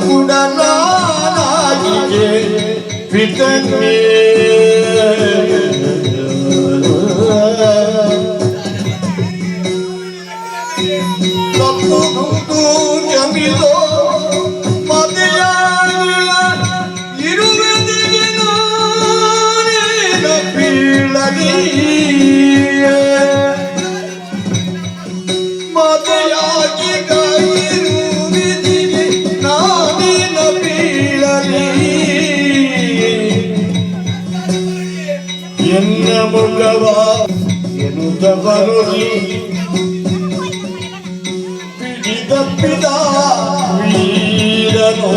ಕೂಡ ನಾನಾಗಿಗೆ ಪಿತನ್ನೇ ತಪ್ಪು ಜಮಿದೋ ಮದೆಯ ಇರುವುದಿಗೆ ನಾನೇನ ಬೀಳಲಿ ಮದೆಯಾಗಿ ಇರುವುದಿಗೆ ನಾನೇನ ಬೀಳಲಿ ಎನ್ನ ಮುಖವ ಎನ್ನುತ್ತ ಬರುಳಿ ಪಿಡಿದಪ್ಪಿದ ವೀರನು